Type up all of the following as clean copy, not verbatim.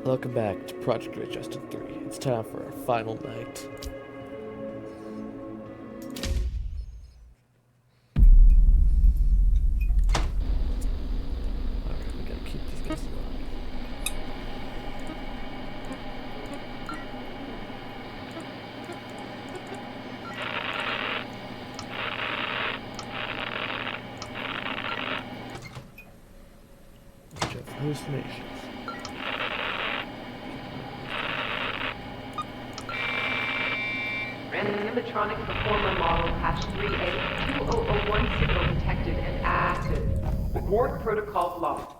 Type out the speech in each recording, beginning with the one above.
Welcome back to Project Readjusted 3. It's time for our final night. Alright, we gotta keep these guys alive. Watch out for hallucinations. Animatronic performer model patch 3A 2001 signal detected and active. Report protocol locked.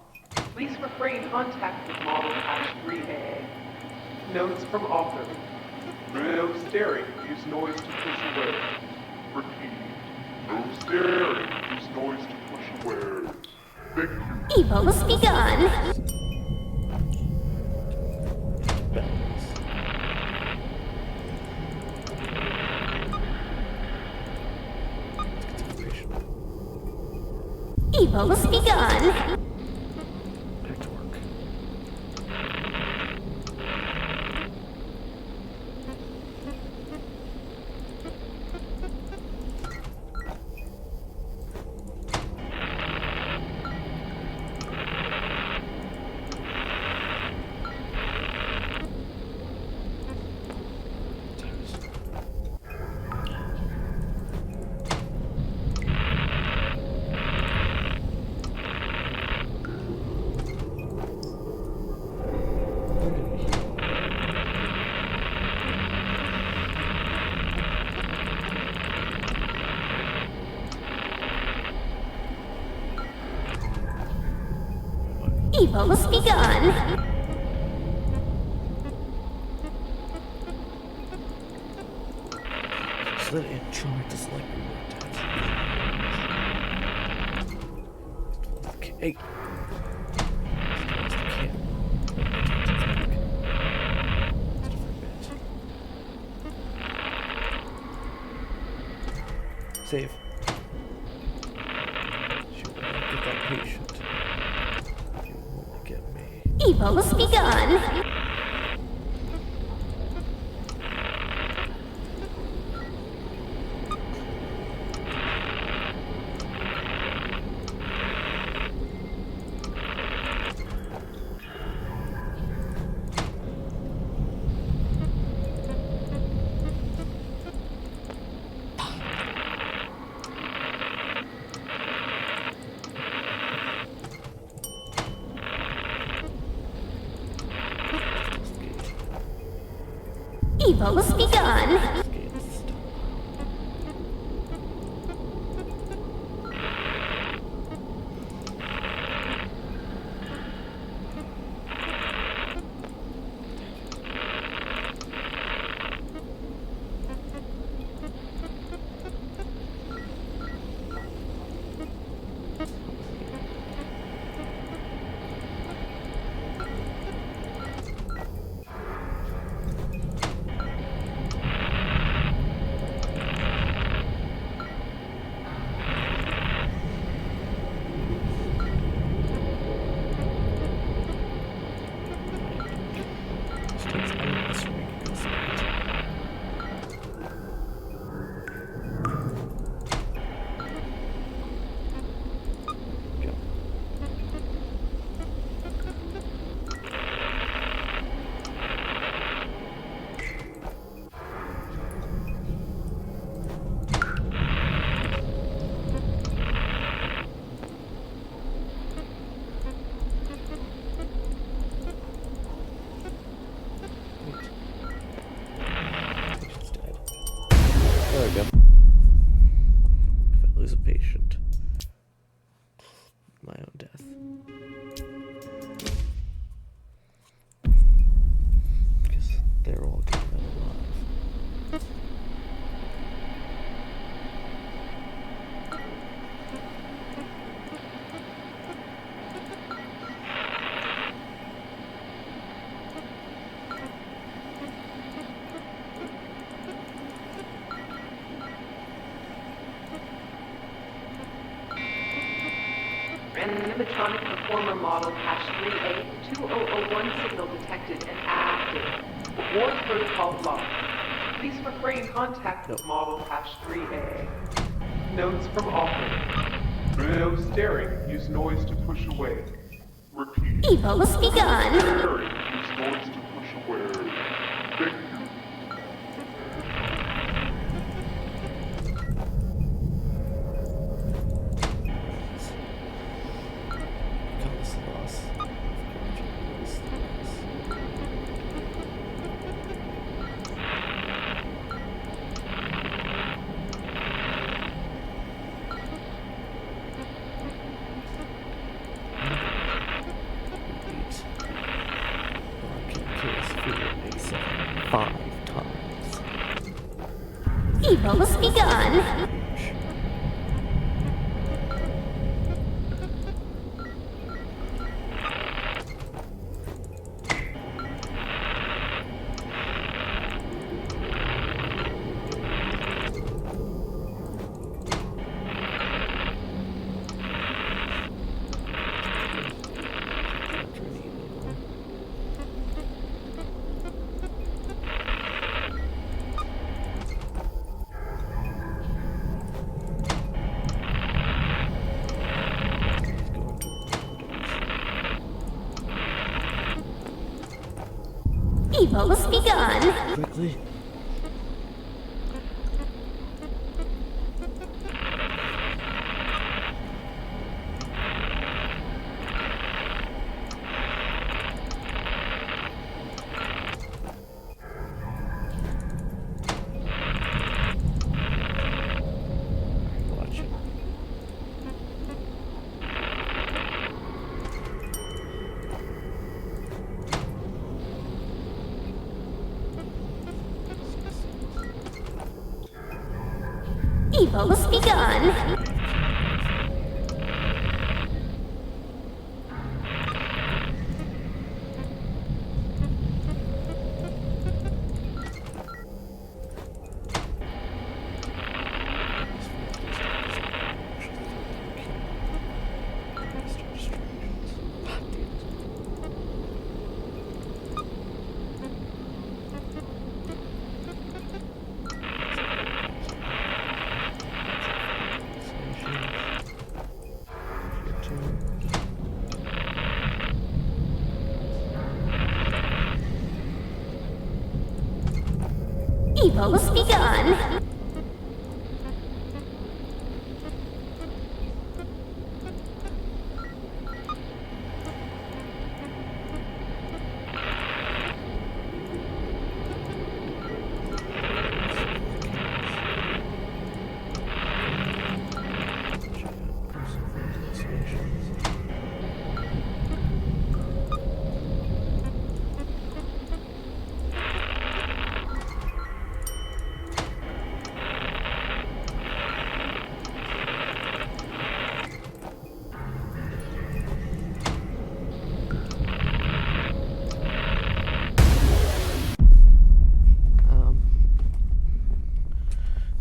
Please refrain contact with model patch 3A. Notes from author. No staring. Use noise to push away. Repeat. No staring. Use noise to push away. Thank you. Evil's begun. Balance. Concentration. Evil's begun. Back to work. Evil's begun. So that Android doesn't like me more times. Okay, hey. Save. She will not get that patient. You will only get me. Evil's begun. Evil's begun. animatronic performer model hash 3A2001 signal detected and active. Reward protocol locked. Please refrain contact with model hash 3A. Notes from author. No staring. Use noise to push away. Repeat. Evil must be gone. Staring. Use noise to push away. Thank you. Cause loss. Five times. Evil must be gone. Evil must be gone. Quickly. Watch it. Evil must be gone. Evil must be gone.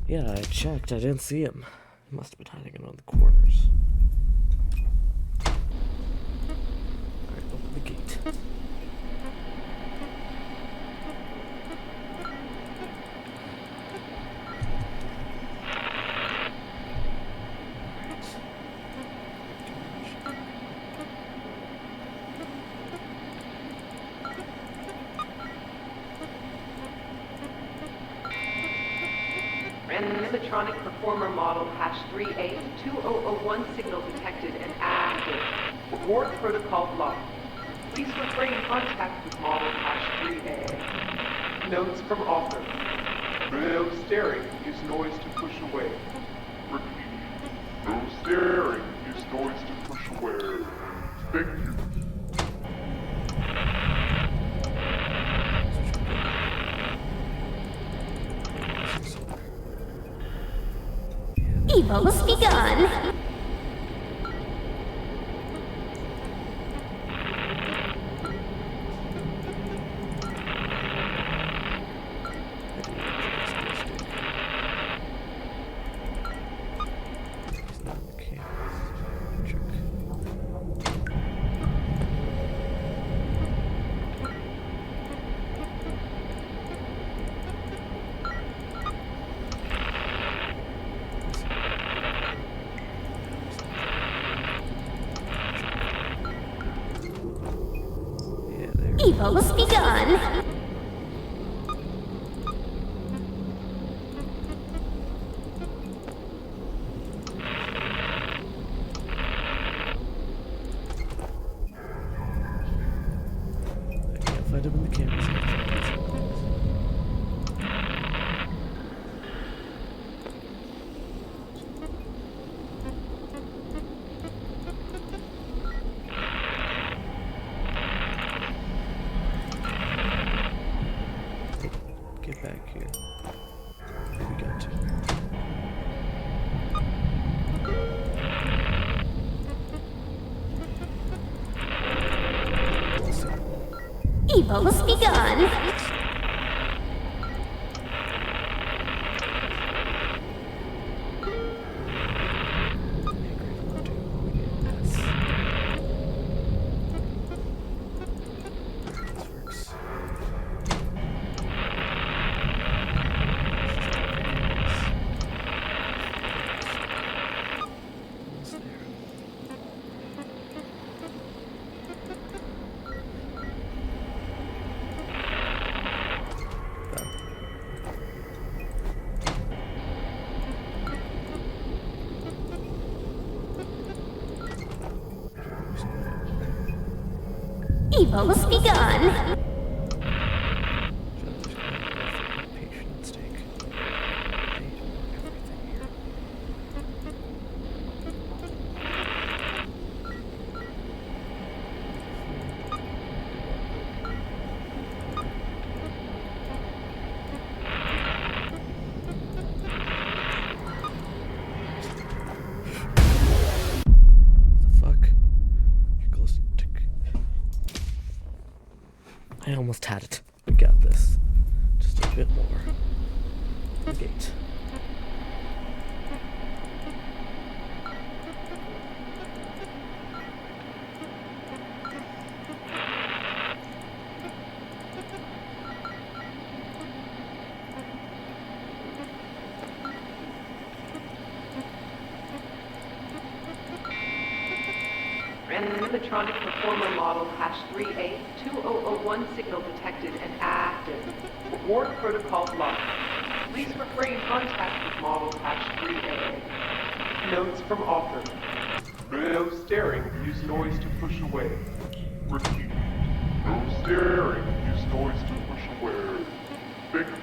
Yeah, I checked. I didn't see him. He must have been hiding in one of the corners. Alright, open the gate. Animatronic performer model hash 3A2001 signal detected and active. Reward protocol locked. Please refrain contact with model hash 3A. Notes from author. No staring. Use noise to push away. Repeat. No staring. Use noise to push away. Thank you. Evil must be gone. He's not on the cameras. Check. Evils begun. I can't find him in the camera section. Get back here. We got to. Evils begun. Evils begun. I almost had it. We got this. Just a bit more. The gate. Animatronic Performer Model Hash 3A 2001 signal detected and active. Reward protocol locked. Please refrain contact with model Hash 3A. Notes from author. No staring. Use noise to push away. Repeat. No staring. Use noise to push away. Thank you.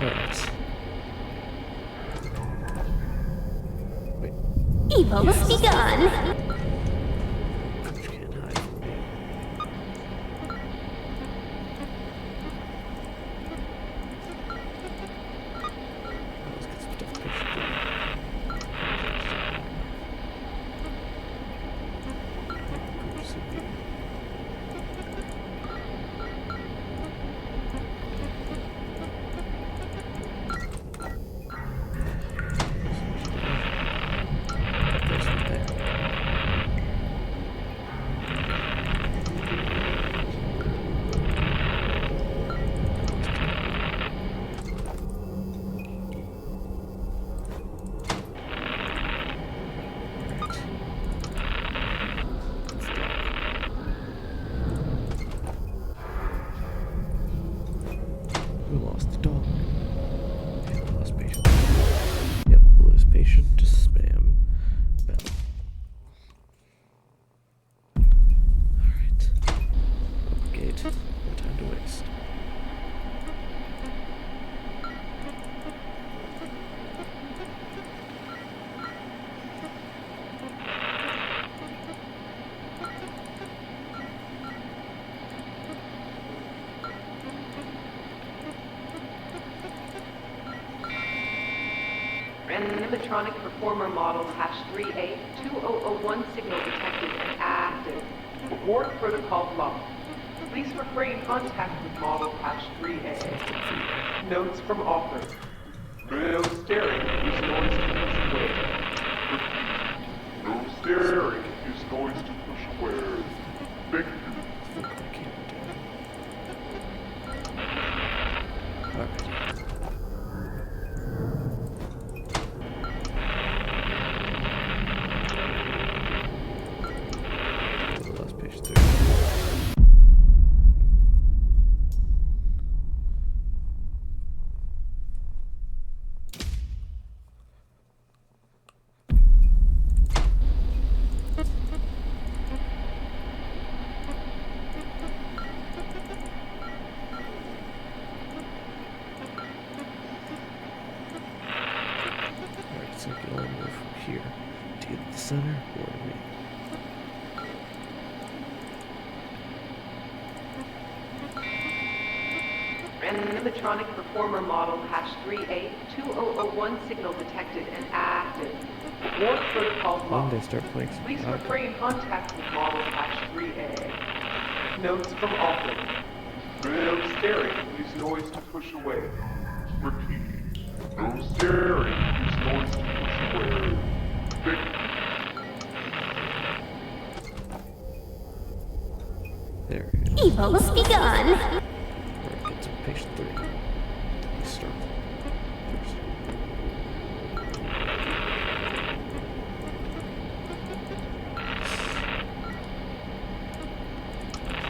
Alright. Evils begun. You can't hide from me. Let's get some stuff pictured. We lost the dog. And we lost patient. Yep, we lose patient to spam bell. Alright. Gate. No time to waste. Animatronic Performer Model Hash 3A 2001 signal detected and active. Reward protocol locked. Please refrain contact with model Hash 3A. Notes from author. No staring. Use noise to push away. Repeat. No staring. Use noise to push away. Thank you. I can't do it. Alright. the center, or to me? Animatronic performer model hash 382001 signal detected and active. Warp protocol When locked. they start playing some Please rock. refrain contact with model hash 3A. Notes from author. No staring. Use noise to push away. Repeat. No staring. Use noise to push away. Victim. There it is. Evo's begun. Alright, get to patient 3. You start first.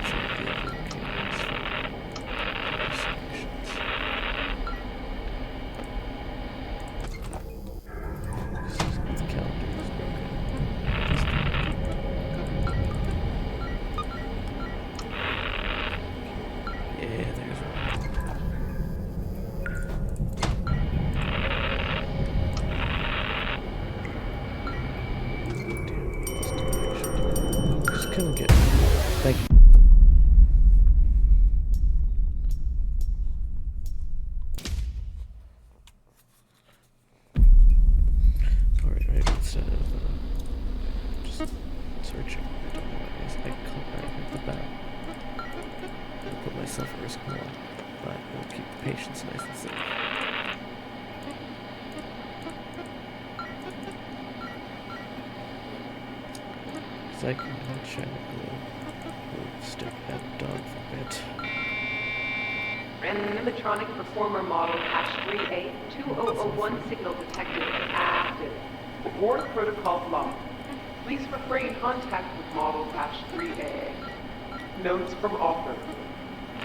Check the other cables for solutions. The calendar is broken. Yeah, there's one. Just couldn't get. Thank you. Alright, maybe instead of just searching, I don't know what it is. I hit the bell. I'll put myself at risk more, but it'll keep the patients nice and safe. Cause I can shine a glue stick at a dog for a bit. Animatronic performer model hash 382001 signal detected and active. Warp protocol locked. Please refrain contact with model hash 3A. Notes from author.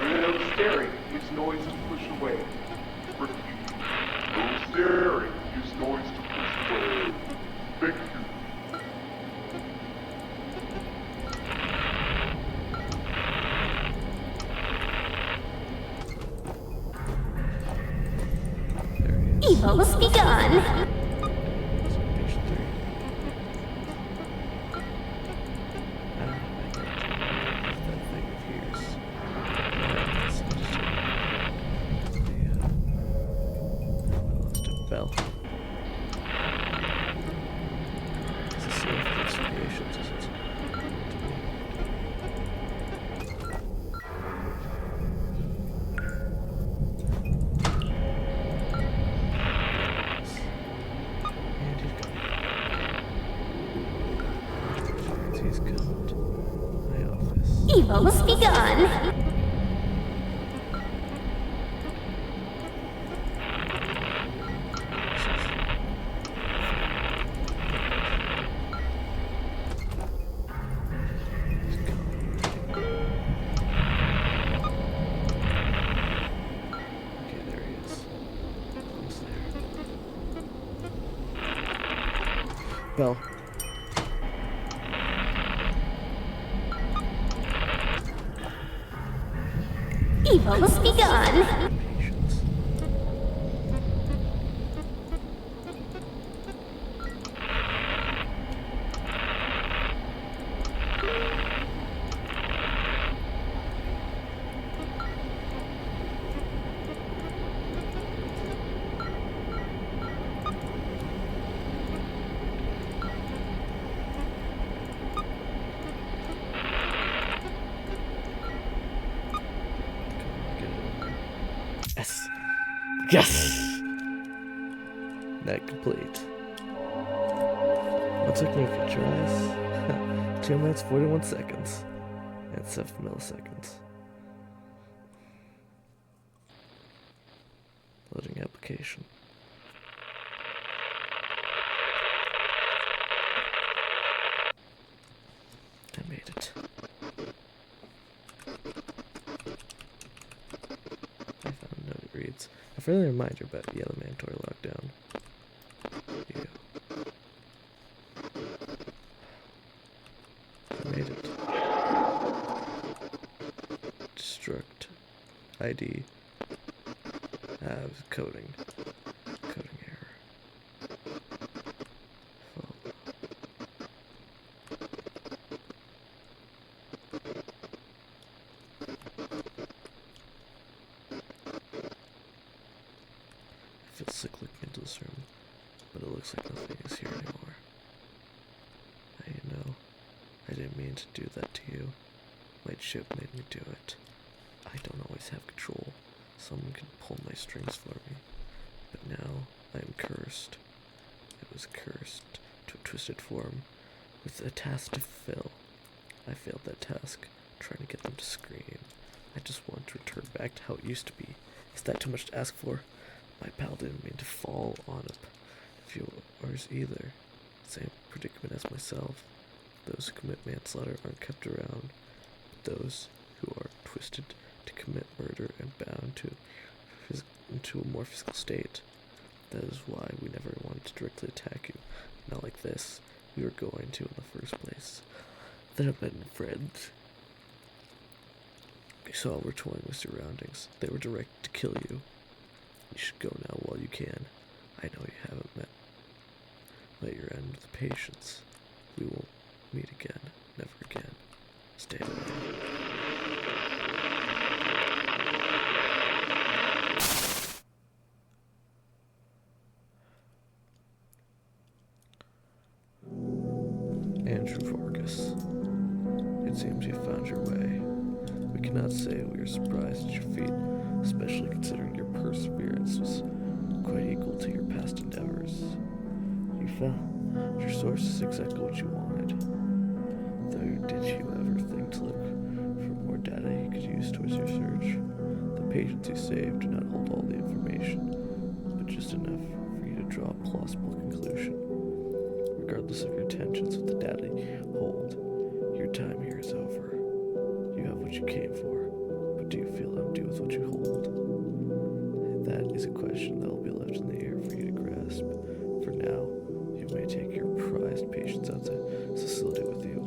No staring. Use noise to push away. Repeat. No staring. Use noise to push away. Victim. There he is. Evo's begun. So patient 3. I got that thing of yours. I lost a bell. It's a safe investigations, is it? And he's gone. He's come to my office. Evo's begun. He's gone. Okay, there he is. Almost there. Bell. Evo's begun. Patience. Get it over. Yes! Yes! Night complete. What took me a few tries? 2 minutes 41 seconds. And 7 milliseconds. Loading application. I made it. I found a note. It reads, a friendly reminder about the yellow mandatory lockdown. Here you go. I made it. Destruct ID have coding error. Follow. looks like nothing is here anymore. I didn't mean to do that to you. My chip made me do it. I don't always have control. Someone can pull my strings for me. But now I am cursed. It was cursed to a twisted form with a task to fulfill. I failed that task, trying to get them to scream. I just want to return back to how it used to be. Is that too much to ask for? My pal didn't mean to fall on a few yours either. Same predicament as myself. Those who commit manslaughter aren't kept around. But those who are twisted to commit murder and bound into a more physical state. That is why we never wanted to directly attack you. Not like this. We were going to in the first place. Then I met friends. We saw we're toying with surroundings. They were directed to kill you. You should go now while you can. I know you haven't met your end with patience. We won't meet again. Never again. Stay away. Andrew Vargas. It seems you found your way. We cannot say we are surprised at your feat, especially considering your perseverance was quite equal to your past endeavors. You found your source is exactly what you wanted. Though, did you ever think to look for more data you could use towards your search? The patients you saved do not hold all the information, but just enough for you to draw a plausible conclusion. Regardless of your intentions with the data you hold, your time here is over. You have what you came for, but do you feel empty with what you hold? That is a question that will be left in the air for you to grasp. For now, you may take your prized patients out to the facility with you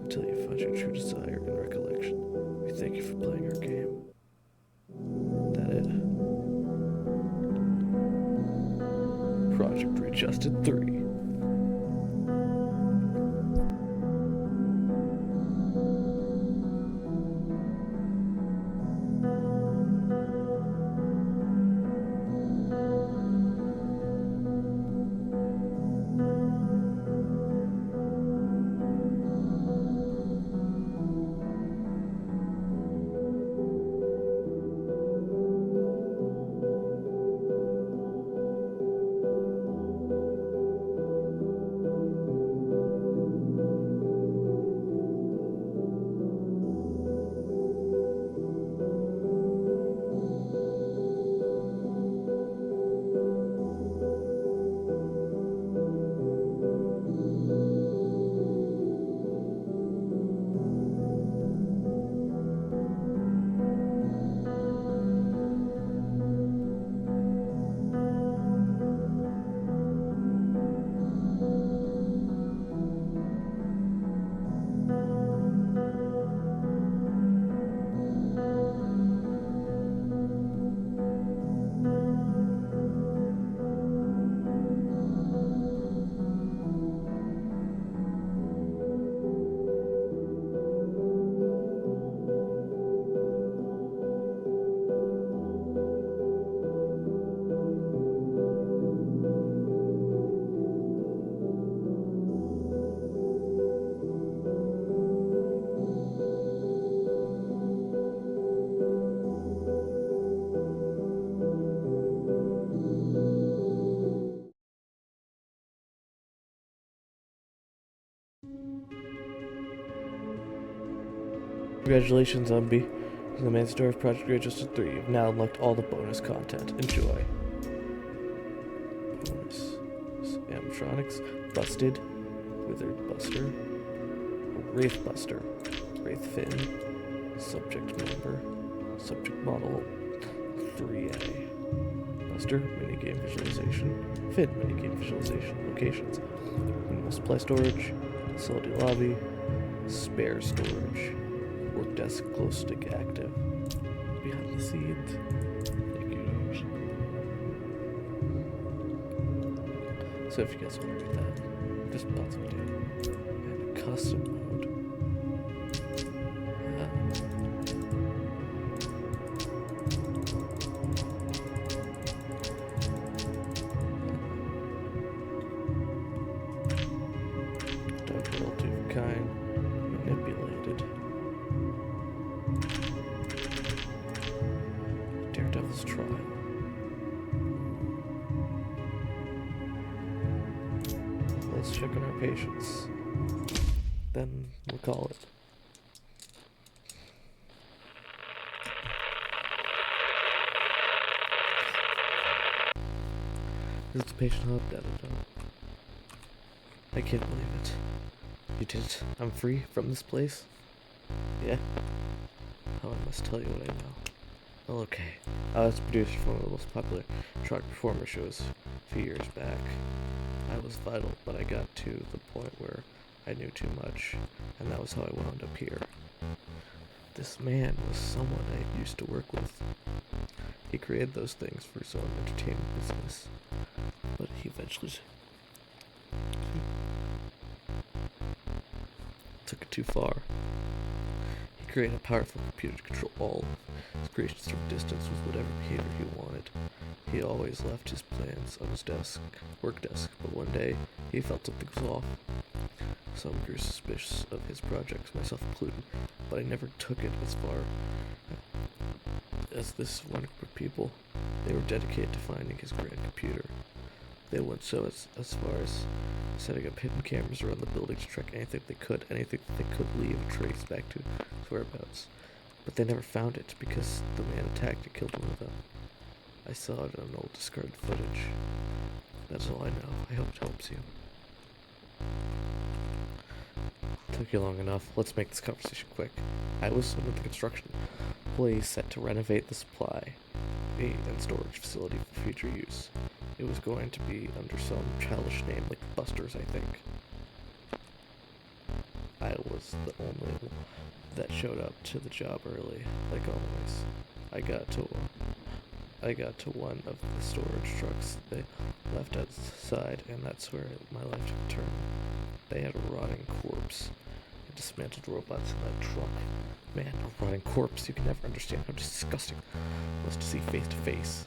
until you find your true desire and recollection. We thank you for playing our game. That it? Project Readjusted 3. Congratulations, Umbi. In the main story of Project Readjusted 3, you've now unlocked all the bonus content. Enjoy. Bonus. Animatronics. Busted. Withered Buster. Wraith Buster. Wraith Fin. Subject Member. Subject Model 3A. Buster. Minigame Visualization. Fin. Minigame Visualization. Locations. Minimal Supply Storage. Facility Lobby. Spare Storage. Work desk glow stick active. Behind the scenes. Thank you. So if you guys want to read that, just buttons we do. And custom mode. patience. Then we'll call it. This is the patient hub, da-da-da. I can't believe it. You did it. I'm free from this place? Yeah? Oh, I must tell you what I know. Well, okay. I was producer for one of the most popular truck performer shows a few years back. I was vital, but I got to the point where I knew too much, and that was how I wound up here. This man was someone I used to work with. He created those things for his own entertainment business, but he eventually took it too far. He created a powerful computer to control all of his creations from distance with whatever behavior he wanted. He always left his plans on his work desk, but one day he felt something was off. Some grew suspicious of his projects, myself included, but I never took it as far as this one group of people. They were dedicated to finding his grand computer. They went as far as setting up hidden cameras around the building to track anything they could leave a trace back to his whereabouts. But they never found it because the man attacked and killed one of them. I saw it on old discarded footage. That's all I know. I hope it helps you. Took you long enough. Let's make this conversation quick. I was one of the construction employees set to renovate the supply and storage facility for future use. It was going to be under some childish name like Busters, I think. I was the only one that showed up to the job early, like always. I got to one of the storage trucks they left outside, and that's where my life took a turn. They had a rotting corpse and dismantled robots in that truck. Man, a rotting corpse, you can never understand how disgusting it was to see face to face.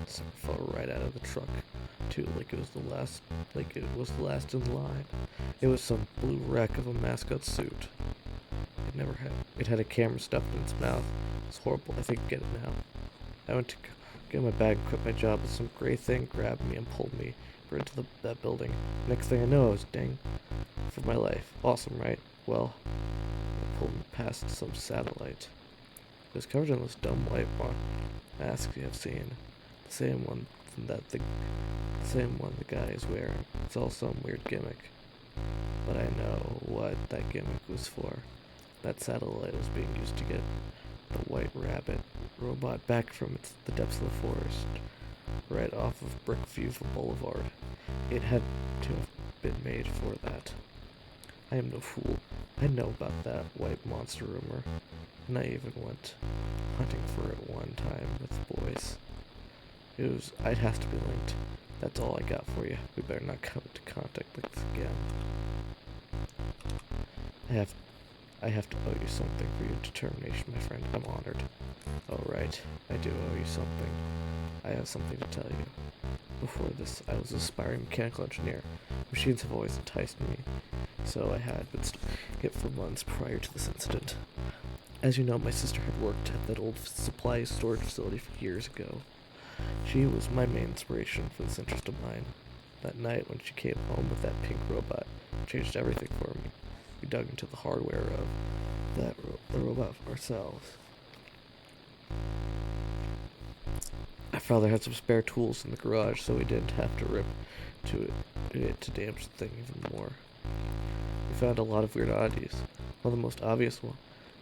Someone fell right out of the truck, too, like it was the last in line. It was some blue wreck of a mascot suit. It had a camera stuffed in its mouth. It was horrible. I think I get it now. I went to get my bag and quit my job, but some gray thing grabbed me and pulled me into that building. Next thing I know, I was dang for my life. Awesome, right? Well, it pulled me past some satellite. It was covered in those dumb white masks you have seen. The same one the guy is wearing. It's all some weird gimmick. But I know what that gimmick was for. That satellite was being used to get the White Rabbit robot back from the depths of the forest, right off of Brickview Boulevard. It had to have been made for that. I am no fool. I know about that white monster rumor, and I even went hunting for it one time with boys. It has to be linked. That's all I got for you. We better not come into contact like this again. I have to owe you something for your determination, my friend. I'm honored. Oh, right. I do owe you something. I have something to tell you. Before this, I was an aspiring mechanical engineer. Machines have always enticed me, so I had been studying it for months prior to this incident. As you know, my sister had worked at that old supply storage facility for years ago. She was my main inspiration for this interest of mine. That night when she came home with that pink robot, it changed everything for me. We dug into the hardware of the robot ourselves. My father had some spare tools in the garage, so we didn't have to rip it to damage the thing even more. We found a lot of weird oddities. One of the most obvious ones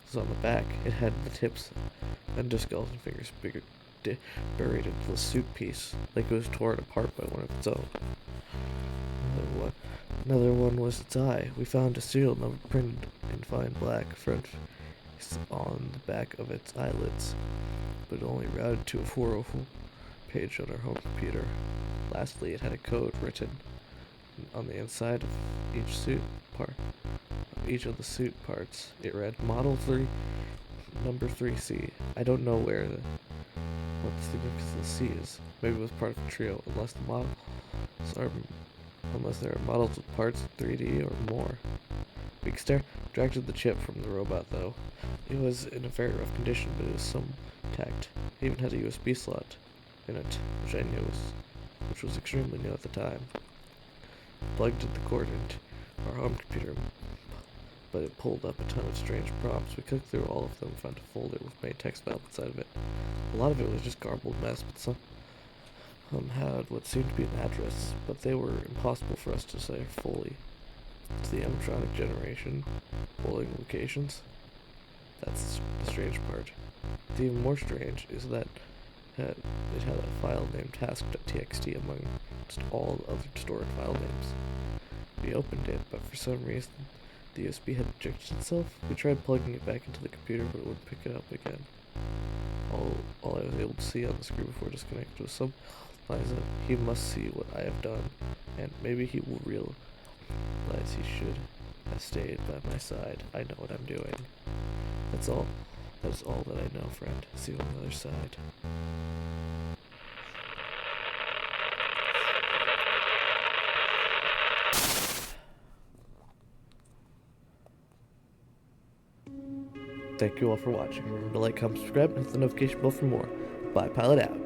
was on the back. It had the tips and skeleton fingers buried into the suit piece, like it was torn apart by one of its own. Another one was its eye. We found a serial number printed in fine black French on the back of its eyelids, but only routed to a 404 page on our home computer. Lastly, it had a code written on the inside of each of the suit parts. It read Model 3, number 3C. I don't know what the significance of the C is. Maybe it was part of the trio, unless there are models with parts in 3D or more. We extracted the chip from the robot, though. It was in a very rough condition, but it was some intact. It even had a USB slot in it, which was extremely new at the time. Plugged the cord into our home computer, but it pulled up a ton of strange prompts. We clicked through all of them and found a folder with main text file inside of it. A lot of it was just garbled mess, but some had what seemed to be an address, but they were impossible for us to say fully. It's the animatronic generation, polling locations. That's the strange part. The even more strange is that it had a file named task.txt amongst all other stored file names. We opened it, but for some reason, the USB had ejected itself. We tried plugging it back into the computer, but it wouldn't pick it up again. All I was able to see on the screen before disconnect was some lines that he must see what I have done, and maybe he will realize he should have stayed by my side. I know what I'm doing. That's all. That is all that I know, friend. See you on the other side. Thank you all for watching. Remember to like, comment, subscribe, and hit the notification bell for more. Bye, Pilot out.